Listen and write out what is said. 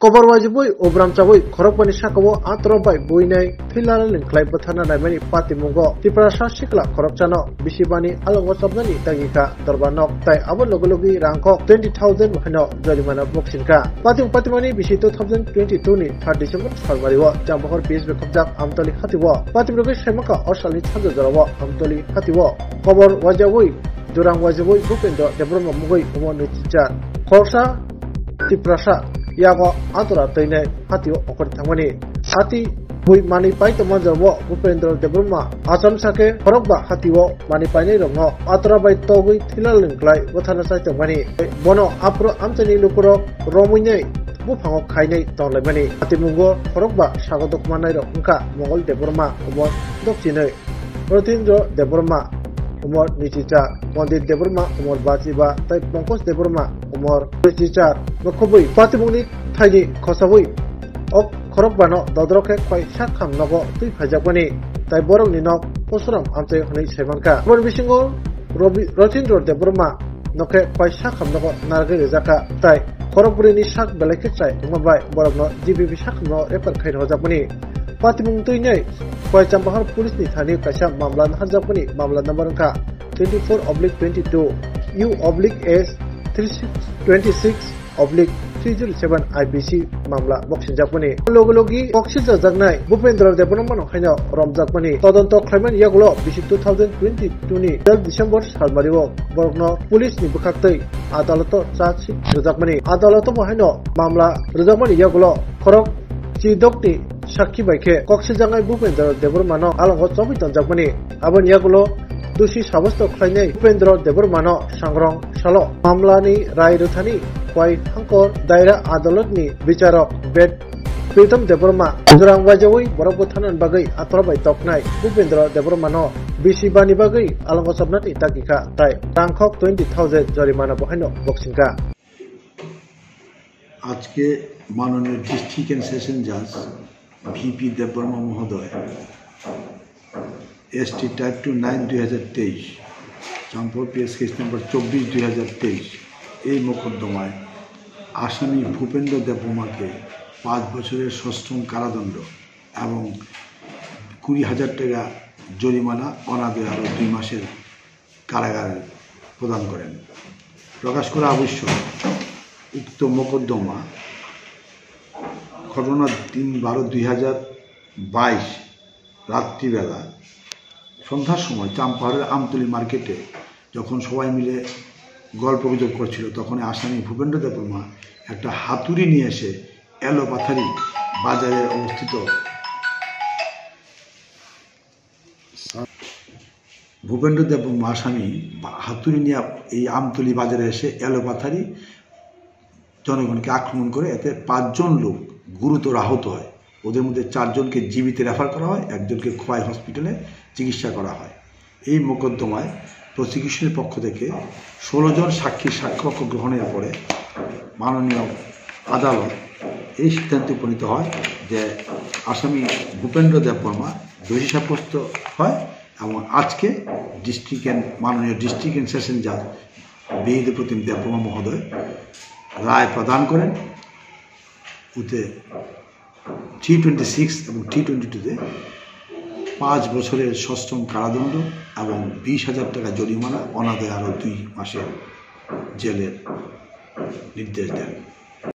Kobar wajibui obram cabui khorokbani sakao atrobai buinai thilal lingklai bathana naimani pati mungo tiprasa sikla khorokchano bisibani alongo sabnani tagika dorbanok tai abo logologi rangko 20,000 hano jarimana boksinka patimani bisi 2022 ni 3 December salwariwa jambahor PSB khobjak amtoli khatiwa patimrogi semaka orsali chhajo jarawa amtoli khatiwa kobar wajibui jurang wajibui bupendo debroma mugoi umon chicha khorsa tiprasa yago atura taine hatio okor thangmani hati bui mani pai to manjabo Bupendra Debroma asam sake horokba hatio mani paine rongo atura bai togui thilal lingklai bothana sai tongmani bono apro amchani lukuro romuinai bu phango khainai tonglaimani hatimungo horokba sagodok manai ro ungka Mongol Debroma umor dokchinai Rotindro Debroma umor nichicha Mondir Debroma umor bachiba tai Pongkos Debroma umor nichicha nokobui patimuni thaini khosabui ok khorokbano dodroke khoi sakham nogo tui phajakbani tai borok ni nok posuram amchai hanai semanka bor bisingo Rotindro Debroma noke khoi sakham nogo nargai rejaka tai khorokburi ni sak belake chai umabai borokno GBB sakhno refer khain hojakbani patimung tuinai khoi chambahar police ni thani kaisa mamla harjakbani mamla number ka 24/22 U/S 326/307 IBC মামলা boxing জাকমানি লগলোগি boxing জাকনাই Bhupendra Debbarma খাইনা রমজাকমানি তদন্ত খাইমান ইয়াগুলো 2022 ni 12 December সালমারিও বরগন police ni বখাক্তই আদালত chargesheet রজাকমানি আদালত মহাইনো মামলা রজাকমানি ইয়াগুলো খরক চিদকনি সাক্ষী বাইকে কক্সিং জাঙ্গাই ভূপেন্দ্র দেববর্মানো আলঙ্গ চবিতন জাকমানি আবন ইয়াগুলো दोषी साब्यस्त खालामनाय भूपेन्द्र देबबर्मानो सांग्रां सालो मामलानि राय रोथानि खय हांकर दायरा आदालतनि बिचारक बेद प्रीतम देबबर्मा जुरां वाजावै बरक थानानि बागै आत्रबाय तकनाय भूपेन्द्र देबबर्मानो बिसिबानि बागै आलंग सबनाति ताकिखा ताय रांखक 20,000 जरिमाना बहायनो बक्सिंका आज के माननीय डिस्ट्रिक्ट एंड सेशन जज VP देबबर्मा महोदय ST type 2 9/2023 Chandpur PS case number 24/2023 এই মোকদ্দমায় আসামি ভূপেন্দ্র দেববর্মাকে 5 বছরের সশ্রম কারাদণ্ড এবং 20,000 টাকা জরিমানা অনাদায়ে আরও 2 মাসের কারাগার প্রদান করেন। প্রকাশ করা আবশ্যক উক্ত মোকদ্দমা ঘটনা 3/12/2022 রাত্রিবেলা সন্ধ্যার সময় চাম্পাহারের আমতলী মার্কেটে যখন সবাই মিলে গল্প গুজব করছিল তখন আসামি ভূপেন্দ্র দেববর্মা একটা হাতুড়ি নিয়ে এসে এলোপাথারি বাজারে অবস্থিত ভূপেন্দ্র দেববর্মা আসামি হাতুড়ি নিয়ে এই আমতলী বাজারে এসে এলোপাথারি জনগণকে আক্রমণ করে এতে 5 জন লোক গুরুতর আহত হয়। ওদের মধ্যে 4 জনকে জীবিত রেফার করা হয়, একজনকে খোয়াই হসপিটালে চিকিৎসা করা হয়। এই মোকদ্দমায় প্রসিকিউশনের পক্ষ থেকে 16 জন সাক্ষীর সাক্ষ্য গ্রহণের পরে মাননীয় আদালত এই সিদ্ধান্তে উপনীত হয় যে আসামি ভূপেন্দ্র দেববর্মা দোষী সাব্যস্ত হয় এবং আজকে মাননীয় ডিস্ট্রিক্ট এন্ড সেশন জাজ বিহিত প্রতিম দেববর্মা মহোদয় রায় প্রদান করেন। উতে 326 এবং 322-তে 5 বছরের সশ্রম কারাদণ্ড এবং 20,000 টাকা জরিমানা অনাদায়ে আরও 2 মাসের জেলের নির্দেশ দেন।